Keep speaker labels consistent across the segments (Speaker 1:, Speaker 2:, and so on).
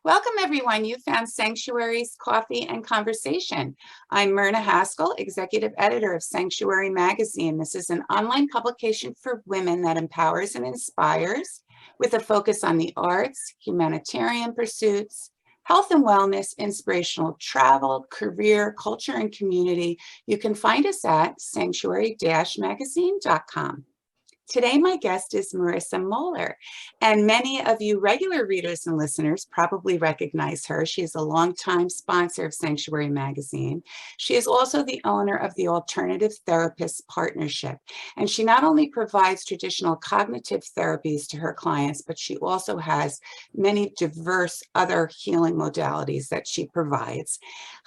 Speaker 1: Welcome, everyone. You found Sanctuary's Coffee and Conversation. I'm Myrna Haskell, Executive Editor of Sanctuary Magazine. This is an online publication for women that empowers and inspires with a focus on the arts, humanitarian pursuits, health and wellness, inspirational travel, career, culture, and community. You can find us at sanctuary-magazine.com. Today, my guest is Marisa Moeller, and many of you regular readers and listeners probably recognize her. She is a longtime sponsor of Sanctuary Magazine. She is also the owner of the Alternative Therapists Partnership, and she not only provides traditional cognitive therapies to her clients, but she also has many diverse other healing modalities that she provides.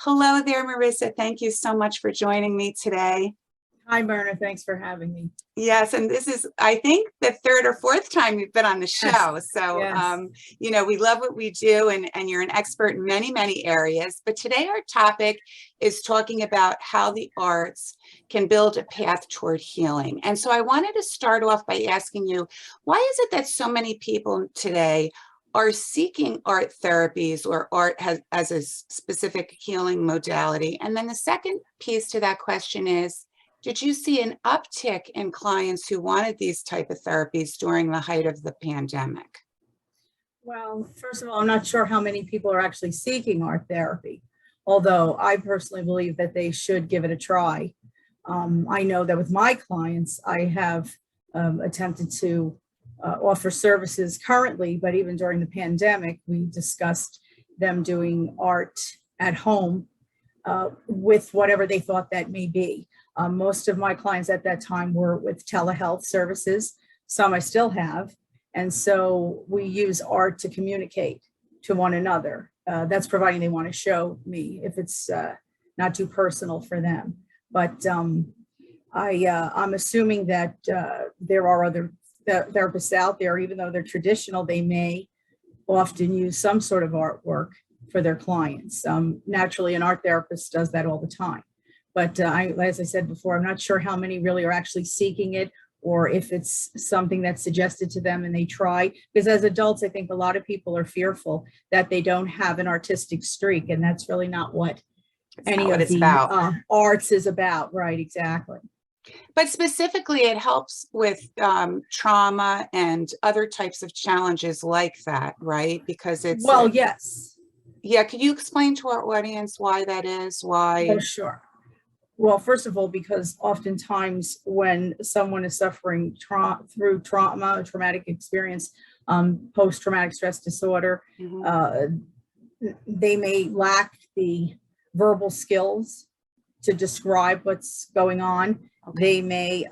Speaker 1: Hello there, Marisa. Thank you so much for joining me today.
Speaker 2: Hi, Myrna. Thanks for having me.
Speaker 1: Yes, and this is, I think, the third or fourth time you've been on the show.
Speaker 2: Yes.
Speaker 1: So,
Speaker 2: Yes.
Speaker 1: We love what we do, and you're an expert in many, many areas. But today our topic is talking about how the arts can build a path toward healing. And so I wanted to start off by asking you, why is it that so many people today are seeking art therapies or art as a specific healing modality? And then the second piece to that question is, did you see an uptick in clients who wanted these type of therapies during the height of the pandemic?
Speaker 2: Well, first of all, I'm not sure how many people are actually seeking art therapy, although I personally believe that they should give it a try. I know that with my clients, I have attempted to offer services currently, but even during the pandemic, we discussed them doing art at home with whatever they thought that may be. Most of my clients at that time were with telehealth services. Some I still have. And so we use art to communicate to one another. That's providing they want to show me if it's not too personal for them. But I'm assuming that there are other therapists out there, even though they're traditional, they may often use some sort of artwork for their clients. Naturally, an art therapist does that all the time. But as I said before, I'm not sure how many really are actually seeking it, or if it's something that's suggested to them and they try. Because as adults, I think a lot of people are fearful that they don't have an artistic streak, and that's really not what any of the arts is about. Right, exactly.
Speaker 1: But specifically, it helps with trauma and other types of challenges like that, right? Because it's...
Speaker 2: Well, yes.
Speaker 1: Yeah, could you explain to our audience why that is? Why?
Speaker 2: Oh, sure. Well, first of all, because oftentimes when someone is suffering through trauma, a traumatic experience, post-traumatic stress disorder, they may lack the verbal skills to describe what's going on. Okay. They may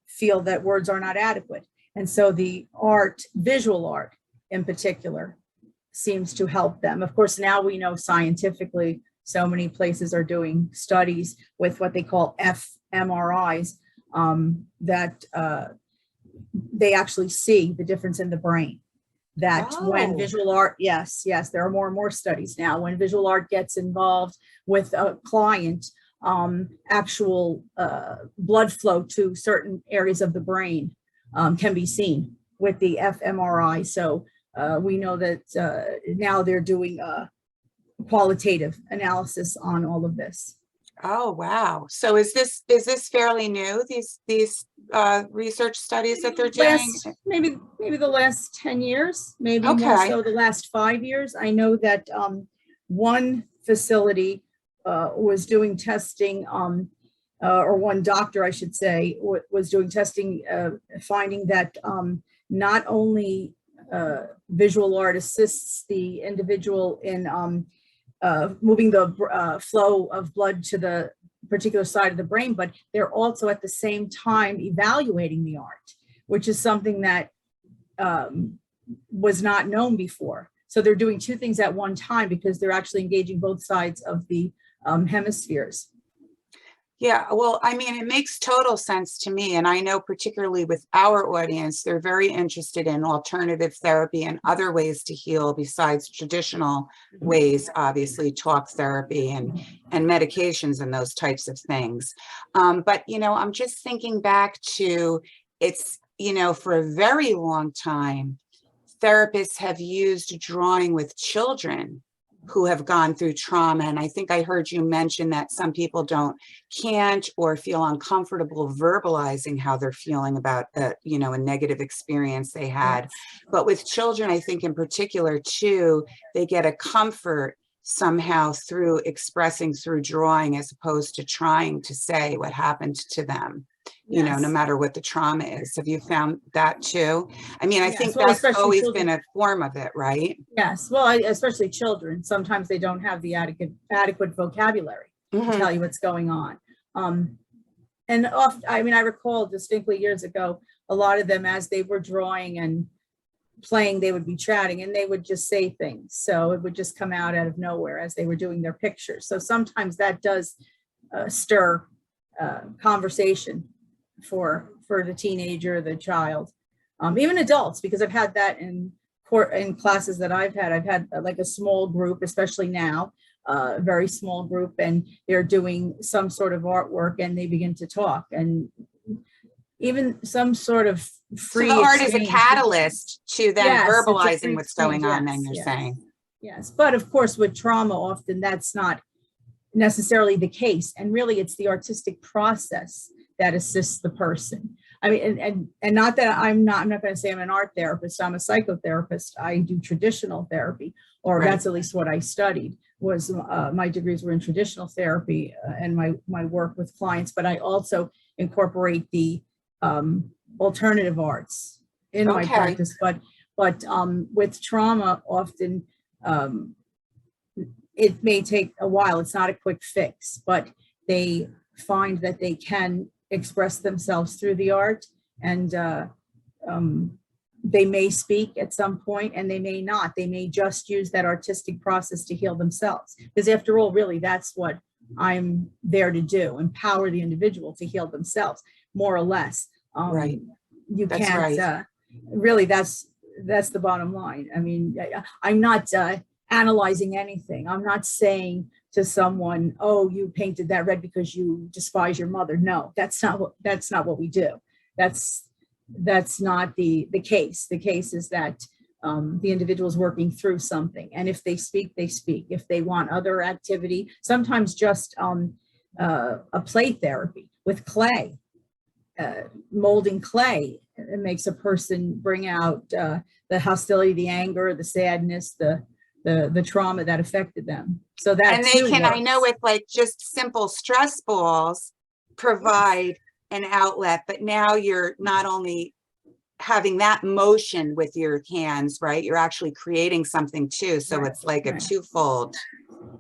Speaker 2: feel that words are not adequate. And so the art, visual art in particular, seems to help them. Of course, now we know scientifically, so many places are doing studies with what they call fMRIs that they actually see the difference in the brain. That when visual art, yes, there are more and more studies now. When visual art gets involved with a client, actual blood flow to certain areas of the brain can be seen with the fMRI. So we know that now they're doing qualitative analysis on all of this.
Speaker 1: Oh, wow. So is this fairly new, these research studies that they're doing?
Speaker 2: Maybe the last 10 years, maybe more so the last 5 years. I know that one facility was doing testing, or one doctor, I should say, was doing testing, finding that not only visual art assists the individual in moving the flow of blood to the particular side of the brain, but they're also at the same time evaluating the art, which is something that was not known before. So they're doing two things at one time because they're actually engaging both sides of the hemispheres.
Speaker 1: Yeah, well, I mean, it makes total sense to me. And I know particularly with our audience, they're very interested in alternative therapy and other ways to heal besides traditional ways, obviously, talk therapy and medications and those types of things. But, I'm just thinking back to it's, for a very long time, therapists have used drawing with children who have gone through trauma. And I think I heard you mention that some people can't or feel uncomfortable verbalizing how they're feeling about a negative experience they had.
Speaker 2: Yes.
Speaker 1: But with children, I think in particular too, they get a comfort somehow through expressing through drawing, as opposed to trying to say what happened to them,
Speaker 2: Yes.
Speaker 1: no matter what the trauma is. Have you found that too? I mean, I
Speaker 2: Yes.
Speaker 1: think
Speaker 2: Well,
Speaker 1: that's
Speaker 2: especially
Speaker 1: always
Speaker 2: children.
Speaker 1: been a form of it, right?
Speaker 2: Yes, well, especially children. Sometimes they don't have the adequate vocabulary to
Speaker 1: Mhm.
Speaker 2: tell you what's going on. And often, I mean, I recall distinctly years ago, a lot of them, as they were drawing and playing, they would be chatting and they would just say things. So it would just come out of nowhere as they were doing their pictures. So sometimes that does stir conversation for the teenager, the child, even adults, because I've had that in classes that I've had like a small group, especially now, a very small group, and they're doing some sort of artwork and they begin to talk, and even some sort of free
Speaker 1: So the art is a
Speaker 2: exchange.
Speaker 1: catalyst to then
Speaker 2: Yes, it's a
Speaker 1: verbalizing
Speaker 2: free
Speaker 1: what's going on,
Speaker 2: exchange.
Speaker 1: then you're
Speaker 2: Yes,
Speaker 1: saying.
Speaker 2: Yes, but of course with trauma, often that's not necessarily the case. And really it's the artistic process that assists the person. I mean, and not that I'm not going to say I'm an art therapist, I'm a psychotherapist. I do traditional therapy, or
Speaker 1: Right.
Speaker 2: that's at least what I studied, was my degrees were in traditional therapy and my work with clients, but I also incorporate the alternative arts in my practice. But with trauma, often it may take a while. It's not a quick fix, but they find that they can express themselves through the art, and they may speak at some point and they may not. They may just use that artistic process to heal themselves, because after all, really, that's what I'm there to do: empower the individual to heal themselves, more or less.
Speaker 1: Right.
Speaker 2: You
Speaker 1: That's
Speaker 2: can't
Speaker 1: right.
Speaker 2: really, that's the bottom line. I mean, I'm not analyzing anything. I'm not saying to someone, oh, you painted that red because you despise your mother. No, that's not what we do. That's not the case. The case is that the individual is working through something, and if they speak, they speak. If they want other activity, sometimes just a play therapy with clay, molding clay, it makes a person bring out the hostility, the anger, the sadness, the trauma that affected them. So that,
Speaker 1: and they can
Speaker 2: works.
Speaker 1: I know with like just simple stress balls provide an outlet, but now you're not only having that motion with your hands, right? You're actually creating something too. So
Speaker 2: Right.
Speaker 1: it's like a
Speaker 2: Right.
Speaker 1: twofold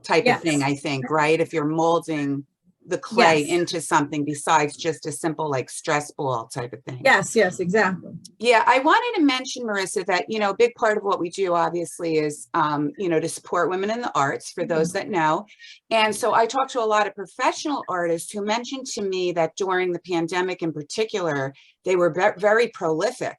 Speaker 1: type
Speaker 2: Yes.
Speaker 1: of thing, I think, right? If you're molding the clay into something besides just a simple like stress ball type of thing.
Speaker 2: Yes, exactly.
Speaker 1: Yeah, I wanted to mention, Marisa, that, a big part of what we do obviously is, to support women in the arts, for those that know. And so I talked to a lot of professional artists who mentioned to me that during the pandemic in particular, they were very prolific.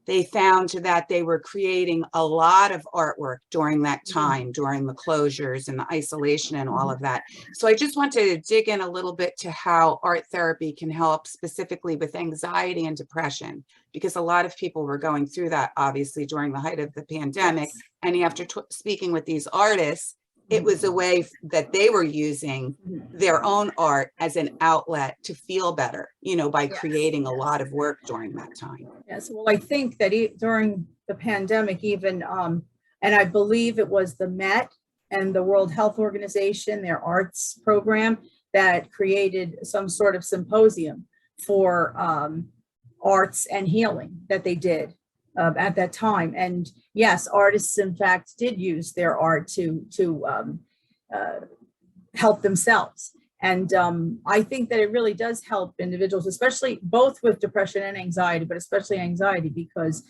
Speaker 1: They found that they were creating a lot of artwork during that time, during the closures and the isolation and all of that. So I just wanted to dig in a little bit to how art therapy can help specifically with anxiety and depression, because a lot of people were going through that obviously during the height of the pandemic.
Speaker 2: Yes.
Speaker 1: And after speaking with these artists, it was a way that they were using their own art as an outlet to feel better, by creating a lot of work during that time.
Speaker 2: Yes, well, I think that during the pandemic, even, and I believe it was the Met and the World Health Organization, their arts program, that created some sort of symposium for arts and healing that they did at that time. And yes, artists in fact did use their art to help themselves. And I think that it really does help individuals, especially both with depression and anxiety, but especially anxiety, because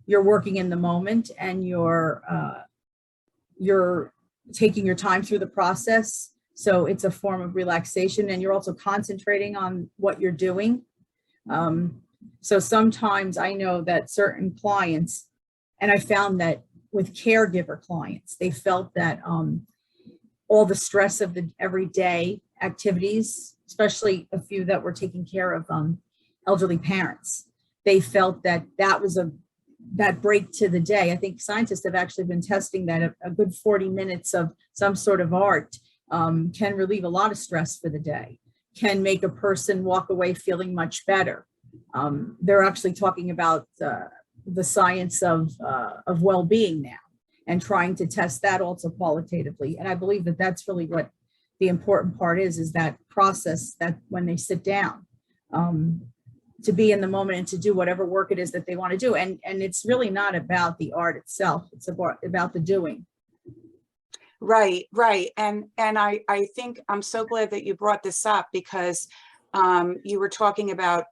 Speaker 2: you're working in the moment and you're taking your time through the process. So it's a form of relaxation, and you're also concentrating on what you're doing. So sometimes I know that certain clients, and I found that with caregiver clients, they felt that all the stress of the everyday activities, especially a few that were taking care of elderly parents, they felt that that was a that break to the day. I think scientists have actually been testing that a good 40 minutes of some sort of art can relieve a lot of stress for the day, can make a person walk away feeling much better. They're actually talking about the science of well-being now, and trying to test that also qualitatively. And I believe that that's really what the important part is that process, that when they sit down, to be in the moment and to do whatever work it is that they want to do. And it's really not about the art itself. It's about the doing.
Speaker 1: Right, right. And I think I'm so glad that you brought this up, because you were talking about,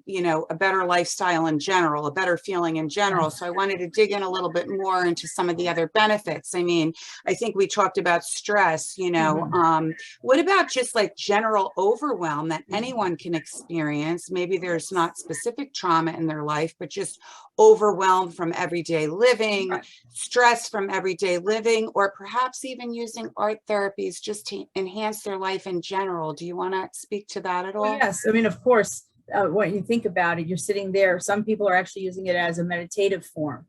Speaker 1: you know, a better lifestyle in general, a better feeling in general. So I wanted to dig in a little bit more into some of the other benefits. I mean, I think we talked about stress, you know, what about just like general overwhelm that anyone can experience? Maybe there's not specific trauma in their life, but just overwhelmed from everyday living,
Speaker 2: Right.
Speaker 1: stress from everyday living, or perhaps even using art therapies just to enhance their life in general. Do you want to speak to that at all?
Speaker 2: Well, yes. I mean, of course, when you think about it, you're sitting there. Some people are actually using it as a meditative form,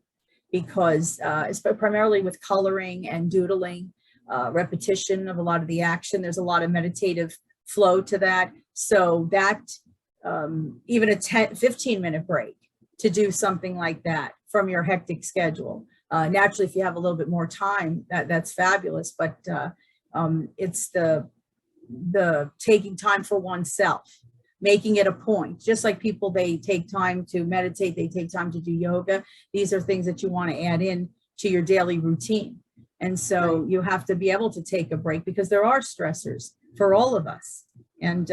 Speaker 2: because it's primarily with coloring and doodling, repetition of a lot of the action. There's a lot of meditative flow to that. So that even a 15-minute break to do something like that from your hectic schedule. Naturally, if you have a little bit more time, that's fabulous. But it's the taking time for oneself, making it a point. Just like people, they take time to meditate, they take time to do yoga. These are things that you want to add in to your daily routine. And so you have to be able to take a break, because there are stressors for all of us. And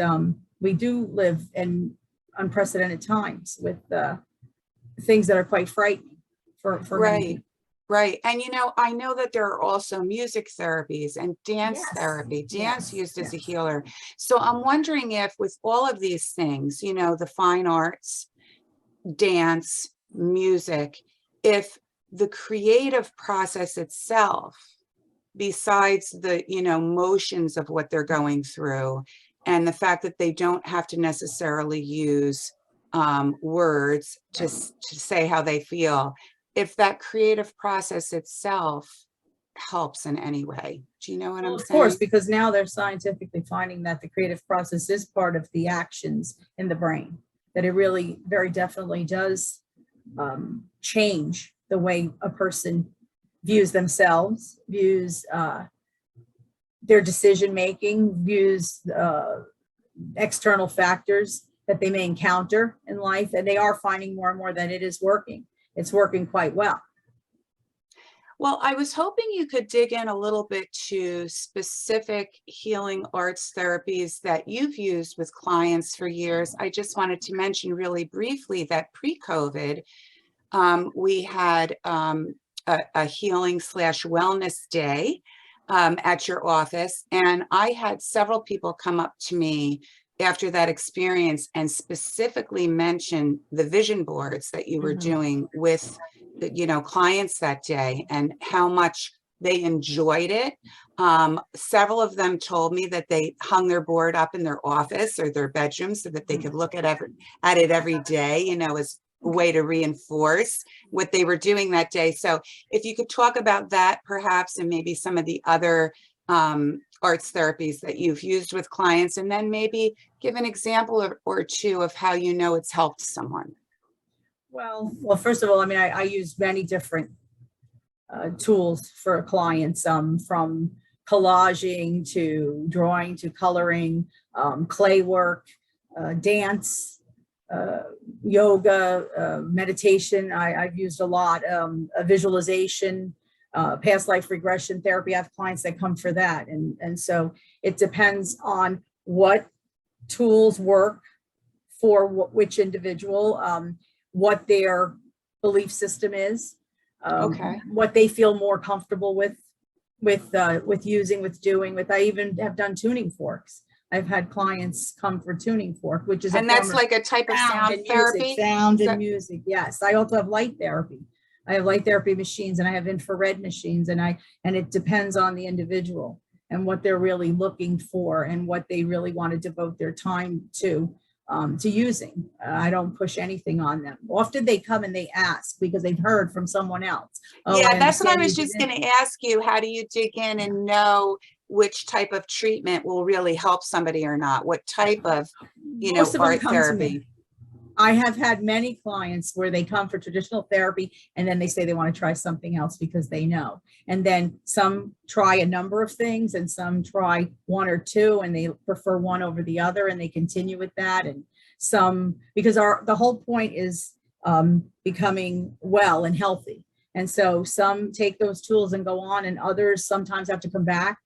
Speaker 2: we do live in unprecedented times with things that are quite frightening for many people.
Speaker 1: Right. And, you know, I know that there are also music therapies and dance therapy, dance used as a healer. So I'm wondering if with all of these things, you know, the fine arts, dance, music, if the creative process itself, besides the, you know, motions of what they're going through, and the fact that they don't have to necessarily use words to say how they feel, if that creative process itself helps in any way. Do you know what I'm saying?
Speaker 2: Of course, because now they're scientifically finding that the creative process is part of the actions in the brain, that it really very definitely does change the way a person views themselves, views their decision making, views external factors that they may encounter in life. And they are finding more and more that it is working. It's working quite well.
Speaker 1: Well, I was hoping you could dig in a little bit to specific healing arts therapies that you've used with clients for years. I just wanted to mention really briefly that pre-COVID, we had a healing/wellness day at your office. And I had several people come up to me after that experience and specifically mention the vision boards that you were doing with, you know, clients that day, and how much they enjoyed it. Several of them told me that they hung their board up in their office or their bedroom so that they could look at it every day, you know, as a way to reinforce what they were doing that day. So if you could talk about that perhaps, and maybe some of the other arts therapies that you've used with clients, and then maybe give an example or two of how you know it's helped someone.
Speaker 2: Well, first of all, I mean, I use many different tools for clients, from collaging to drawing to coloring, clay work, dance, yoga, meditation. I've used a lot, a visualization, past life regression therapy. I have clients that come for that. And so it depends on what tools work for which individual, what their belief system is, what they feel more comfortable with using, with doing, with. I even have done tuning forks. I've had clients come for tuning fork, which is
Speaker 1: that's like a type of sound therapy.
Speaker 2: Sound and music. Yes. I also have light therapy. I have light therapy machines, and I have infrared machines, and it depends on the individual and what they're really looking for and what they really want to devote their time to. to using. I don't push anything on them. Often they come and they ask because they've heard from someone else. Oh,
Speaker 1: Yeah,
Speaker 2: I
Speaker 1: that's what I
Speaker 2: understand
Speaker 1: was
Speaker 2: you
Speaker 1: just
Speaker 2: did
Speaker 1: going to ask you. How do you dig in and know which type of treatment will really help somebody or not? What type of,
Speaker 2: Most of them
Speaker 1: art
Speaker 2: come to me.
Speaker 1: therapy?
Speaker 2: I have had many clients where they come for traditional therapy and then they say they want to try something else because they know. And then some try a number of things and some try one or two and they prefer one over the other and they continue with that. And some, because the whole point is becoming well and healthy. And so some take those tools and go on, and others sometimes have to come back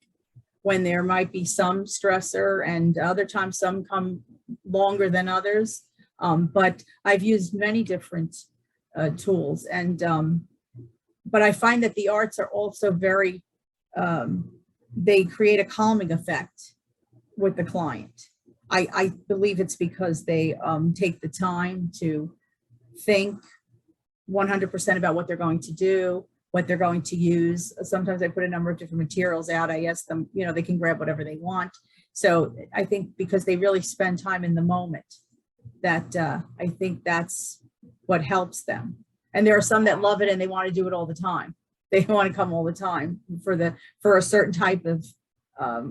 Speaker 2: when there might be some stressor, and other times some come longer than others. But I've used many different tools, and but I find that the arts are also very, they create a calming effect with the client. I believe it's because they take the time to think 100% about what they're going to do, what they're going to use. Sometimes I put a number of different materials out. I ask them, they can grab whatever they want. So I think because they really spend time in the moment, that I think that's what helps them. And there are some that love it and they want to do it all the time. They want to come all the time for a certain type of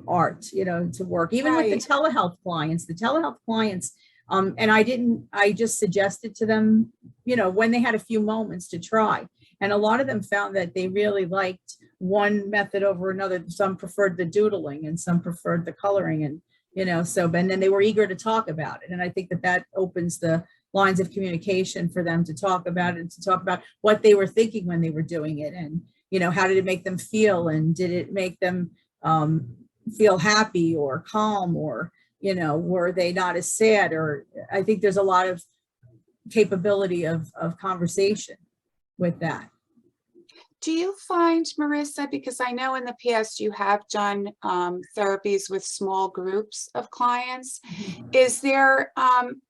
Speaker 2: art, to work. Even with the telehealth clients, and I just suggested to them, when they had a few moments to try. And a lot of them found that they really liked one method over another. Some preferred the doodling and some preferred the coloring, and and then they were eager to talk about it. And I think that opens the lines of communication for them to talk about it and to talk about what they were thinking when they were doing it. And, how did it make them feel? And did it make them feel happy or calm, or, were they not as sad? Or I think there's a lot of capability of conversation with that.
Speaker 1: Do you find, Marisa, because I know in the past you have done therapies with small groups of clients, is there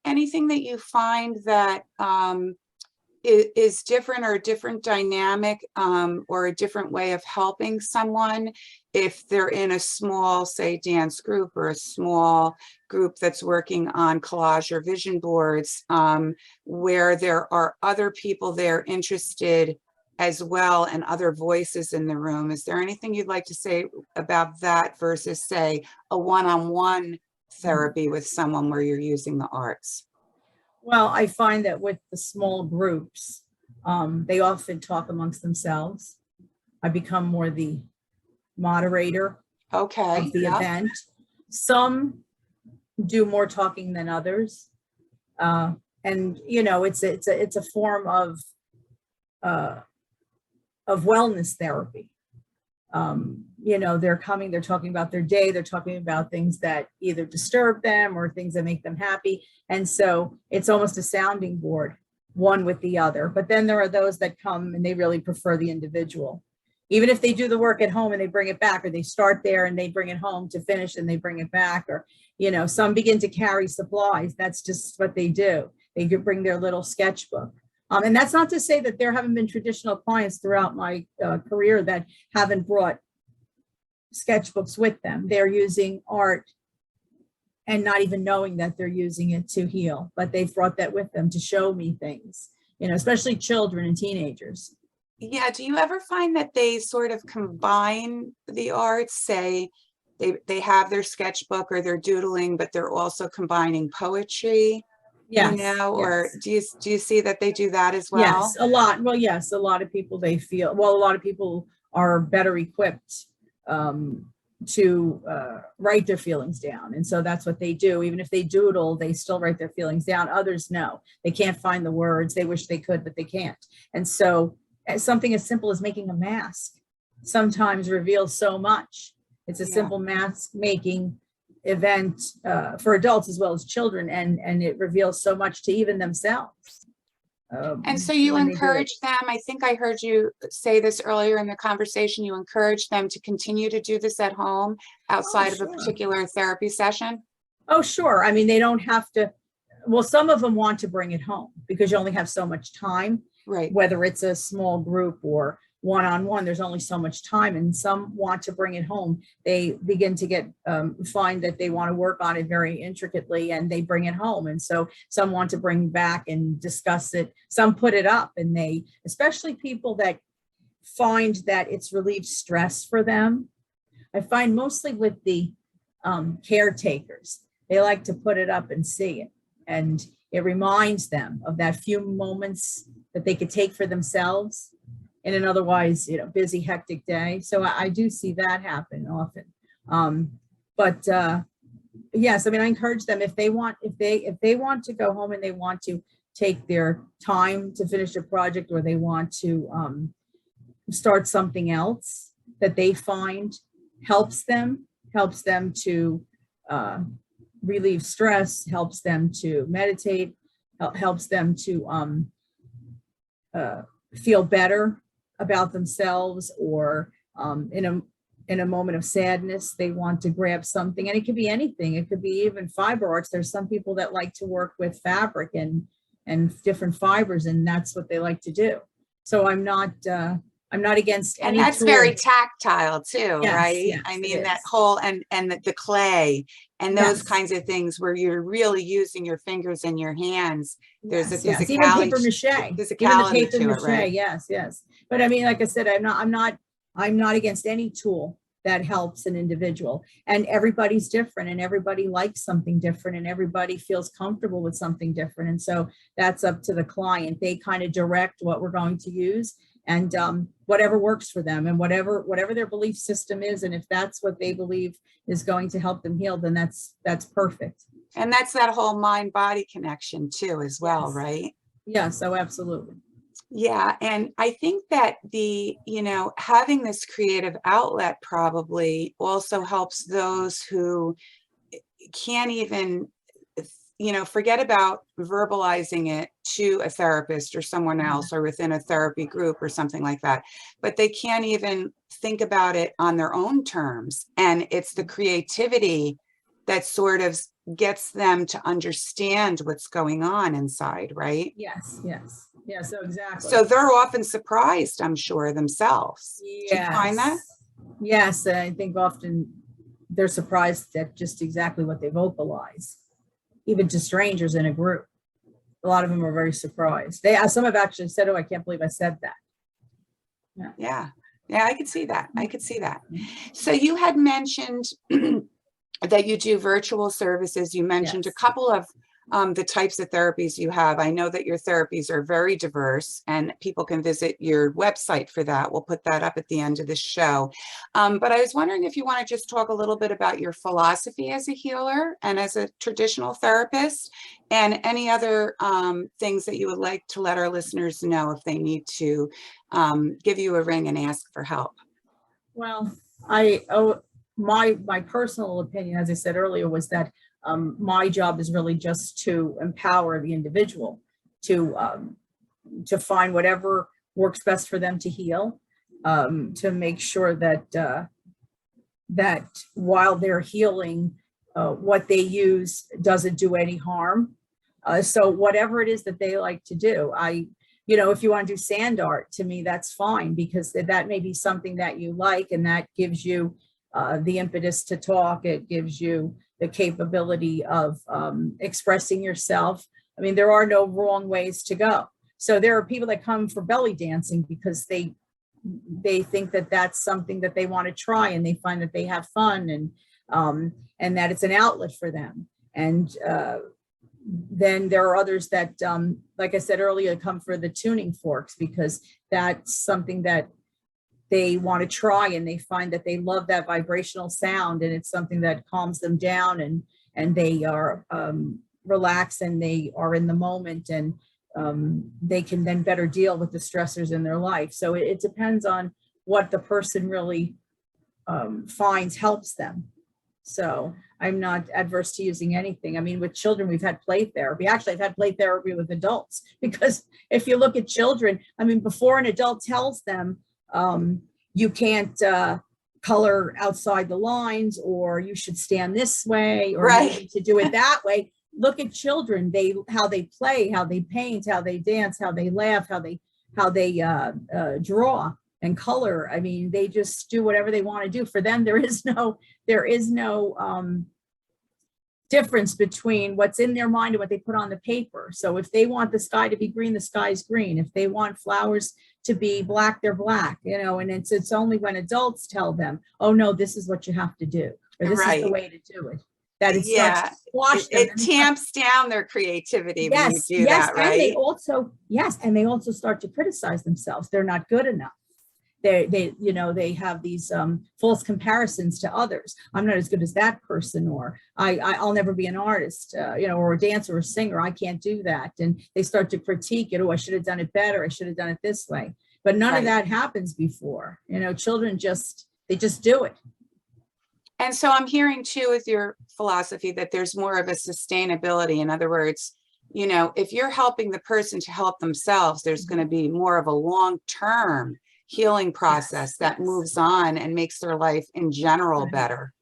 Speaker 1: anything that you find that is different, or a different dynamic, or a different way of helping someone if they're in a small, say, dance group, or a small group that's working on collage or vision boards, where there are other people there interested as well and other voices in the room? Is there anything you'd like to say about that versus, say, a one-on-one therapy with someone where you're using the arts?
Speaker 2: Well, I find that with the small groups, they often talk amongst themselves. I become more the moderator of the event. Some do more talking than others. And, it's a form of wellness therapy. They're coming, they're talking about their day, they're talking about things that either disturb them or things that make them happy. And so it's almost a sounding board, one with the other. But then there are those that come and they really prefer the individual. Even if they do the work at home and they bring it back, or they start there and they bring it home to finish and they bring it back, or, some begin to carry supplies. That's just what they do. They could bring their little sketchbook. And that's not to say that there haven't been traditional clients throughout my career that haven't brought sketchbooks with them. They're using art and not even knowing that they're using it to heal, but they've brought that with them to show me things, especially children and teenagers.
Speaker 1: Yeah. Do you ever find that they sort of combine the arts, say they have their sketchbook or they're doodling, but they're also combining poetry?
Speaker 2: Yes.
Speaker 1: Or
Speaker 2: yes.
Speaker 1: do you see that they do that as well?
Speaker 2: Yes, a lot. Well, yes, a lot of people, a lot of people are better equipped to write their feelings down. And so that's what they do. Even if they doodle, they still write their feelings down. Others, no, they can't find the words. They wish they could, but they can't. And so something as simple as making a mask sometimes reveals so much. It's a simple mask making event for adults as well as children, and it reveals so much to even themselves.
Speaker 1: And so you encourage them, I think I heard you say this earlier in the conversation, you encourage them to continue to do this at home outside of a particular therapy session?
Speaker 2: Oh, sure. I mean, they don't have to. Well, some of them want to bring it home because you only have so much time,
Speaker 1: right?
Speaker 2: Whether it's a small group or one-on-one, there's only so much time, and some want to bring it home. They begin to get find that they want to work on it very intricately, and they bring it home. And so some want to bring back and discuss it. Some put it up, and they, especially people that find that it's relieved stress for them. I find mostly with the caretakers, they like to put it up and see it, and it reminds them of that few moments that they could take for themselves in an otherwise, busy, hectic day. So I do see that happen often. But yes, I mean, I encourage them, if they want to go home and they want to take their time to finish a project, or they want to start something else that they find helps them to relieve stress, helps them to meditate, helps them to feel better about themselves, or in a moment of sadness, they want to grab something, and it could be anything. It could be even fiber arts. There's some people that like to work with fabric and different fibers, and that's what they like to do. So I'm not against any
Speaker 1: And that's
Speaker 2: tool.
Speaker 1: very tactile too,
Speaker 2: Yes,
Speaker 1: right?
Speaker 2: yes,
Speaker 1: I
Speaker 2: it
Speaker 1: mean, that
Speaker 2: is.
Speaker 1: whole, and the clay and those
Speaker 2: Yes.
Speaker 1: kinds of things where you're really using your fingers and your hands. There's
Speaker 2: Yes,
Speaker 1: a
Speaker 2: yes. Even paper
Speaker 1: physicality,
Speaker 2: mache, even the
Speaker 1: physicality
Speaker 2: paper
Speaker 1: to it,
Speaker 2: mache.
Speaker 1: right?
Speaker 2: Yes, yes. But I mean, like I said, I'm not against any tool that helps an individual, and everybody's different, and everybody likes something different, and everybody feels comfortable with something different. And so that's up to the client. They kind of direct what we're going to use, and whatever works for them, and whatever their belief system is. And if that's what they believe is going to help them heal, then that's perfect.
Speaker 1: And that's that whole mind-body connection too, as well,
Speaker 2: Yes.
Speaker 1: right?
Speaker 2: Yeah, so absolutely.
Speaker 1: Yeah. And I think that having this creative outlet probably also helps those who can't even, forget about verbalizing it to a therapist or someone else, or within a therapy group or something like that, but they can't even think about it on their own terms. And it's the creativity that sort of gets them to understand what's going on inside, right?
Speaker 2: Yes, yes. Yeah, so exactly.
Speaker 1: So they're often surprised, I'm sure, themselves. Do you find that?
Speaker 2: Yes, and I think often they're surprised at just exactly what they vocalize, even to strangers in a group. A lot of them are very surprised. Some have actually said, "Oh, I can't believe I said that."
Speaker 1: Yeah, I could see that. I could see that. So you had mentioned that you do virtual services. You mentioned
Speaker 2: Yes.
Speaker 1: a couple of the types of therapies you have. I know that your therapies are very diverse, and people can visit your website for that. We'll put that up at the end of the show. But I was wondering if you want to just talk a little bit about your philosophy as a healer and as a traditional therapist, and any other things that you would like to let our listeners know if they need to give you a ring and ask for help.
Speaker 2: Well, my personal opinion, as I said earlier, was that my job is really just to empower the individual to find whatever works best for them to heal, to make sure that that while they're healing, what they use doesn't do any harm. So whatever it is that they like to do, if you want to do sand art, to me, that's fine, because that may be something that you like, and that gives you the impetus to talk. It gives you the capability of expressing yourself. I mean, there are no wrong ways to go. So there are people that come for belly dancing because they think that that's something that they want to try, and they find that they have fun, and that it's an outlet for them. And then there are others that, like I said earlier, come for the tuning forks, because that's something that they want to try, and they find that they love that vibrational sound, and it's something that calms them down, and they are relaxed, and they are in the moment, and they can then better deal with the stressors in their life. So it depends on what the person really finds helps them. So I'm not adverse to using anything. I mean, with children, we've had play therapy. Actually, I've had play therapy with adults, because if you look at children, I mean, before an adult tells them, you can't color outside the lines, or you should stand this way, or
Speaker 1: Right.
Speaker 2: you need to do it that way. Look at children, how they play, how they paint, how they dance, how they laugh, how they draw. and color. I mean, they just do whatever they want to do. For them, there is no difference between what's in their mind and what they put on the paper. So if they want the sky to be green, the sky's green. If they want flowers to be black, they're black, you know, and it's only when adults tell them, oh no, this is what you have to do, or this is the way to do it, that it starts to squash them.
Speaker 1: It tamps down their creativity when you do that, right?
Speaker 2: And they also start to criticize themselves. They're not good enough. They have these false comparisons to others. I'm not as good as that person, or I'll never be an artist, or a dancer or a singer. I can't do that. And they start to critique it. Oh, I should have done it better. I should have done it this way. But none of that happens before. Children they just do it.
Speaker 1: And so I'm hearing too with your philosophy that there's more of a sustainability. In other words, if you're helping the person to help themselves, there's going to be more of a long-term healing process that moves on and makes their life in general better,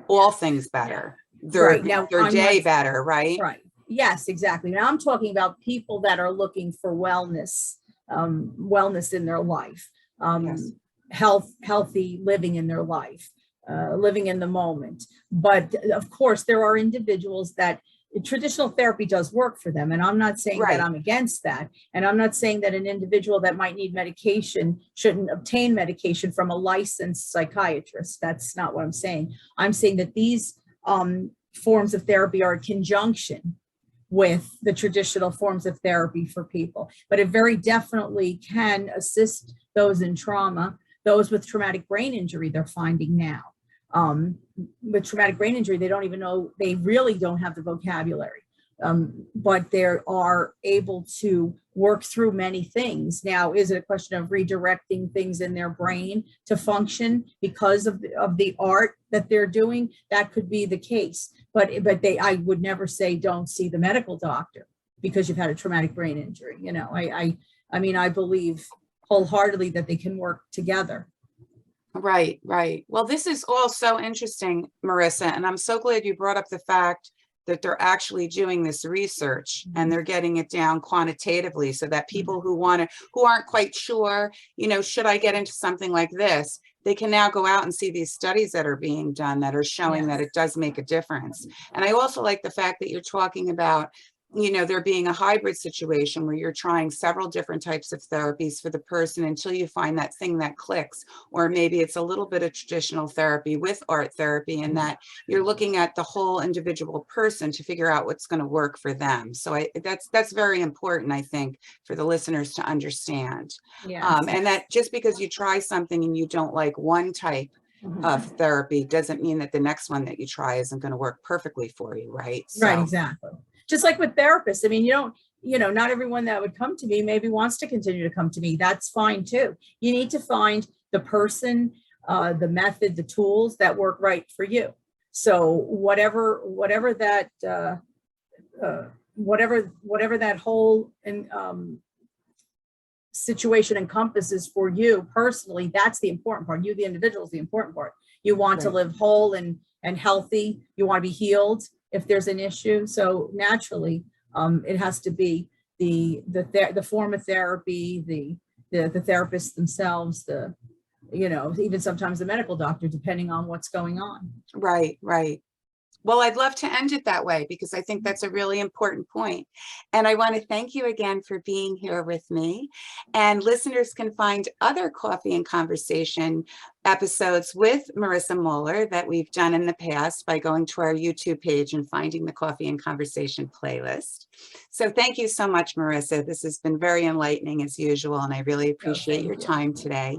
Speaker 1: all things better, their day better, right?
Speaker 2: Right. Yes, exactly. Now I'm talking about people that are looking for wellness in their life, healthy living in their life, living in the moment. But of course, there are individuals that traditional therapy does work for them. And I'm not saying that I'm against that. And I'm not saying that an individual that might need medication shouldn't obtain medication from a licensed psychiatrist. That's not what I'm saying. I'm saying that these forms of therapy are in conjunction with the traditional forms of therapy for people. But it very definitely can assist those in trauma, those with traumatic brain injury, they're finding now. With traumatic brain injury, they don't even know, they really don't have the vocabulary, but they are able to work through many things. Now, is it a question of redirecting things in their brain to function because of the art that they're doing? That could be the case, but I would never say don't see the medical doctor because you've had a traumatic brain injury. I believe wholeheartedly that they can work together.
Speaker 1: Right. Well, this is all so interesting, Marisa, and I'm so glad you brought up the fact that they're actually doing this research and they're getting it down quantitatively so that people who aren't quite sure, should I get into something like this, they can now go out and see these studies that are being done that are showing that it does make a difference. And I also like the fact that you're talking about there being a hybrid situation where you're trying several different types of therapies for the person until you find that thing that clicks, or maybe it's a little bit of traditional therapy with art therapy, and that you're looking at the whole individual person to figure out what's going to work for them. So that's very important, I think, for the listeners to understand. And that just because you try something and you don't like one type of therapy doesn't mean that the next one that you try isn't going to work perfectly for you, right?
Speaker 2: Right, exactly. Just like with therapists, I mean, not everyone that would come to me maybe wants to continue to come to me. That's fine too. You need to find the person, the method, the tools that work right for you. So whatever that whole situation encompasses for you personally, that's the important part. You, the individual, is the important part. You want to live whole and healthy. You want to be healed if there's an issue. So naturally, it has to be the form of therapy, the therapists themselves, even sometimes the medical doctor, depending on what's going on.
Speaker 1: Right. Well, I'd love to end it that way because I think that's a really important point. And I want to thank you again for being here with me. And listeners can find other Coffee and Conversation episodes with Marisa Moeller that we've done in the past by going to our YouTube page and finding the Coffee and Conversation playlist. So thank you so much, Marisa. This has been very enlightening as usual, and I really appreciate your time today.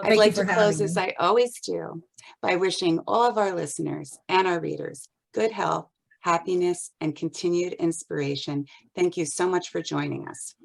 Speaker 1: I'd like to close, as I always do, by wishing all of our listeners and our readers good health, happiness, and continued inspiration. Thank you so much for joining us.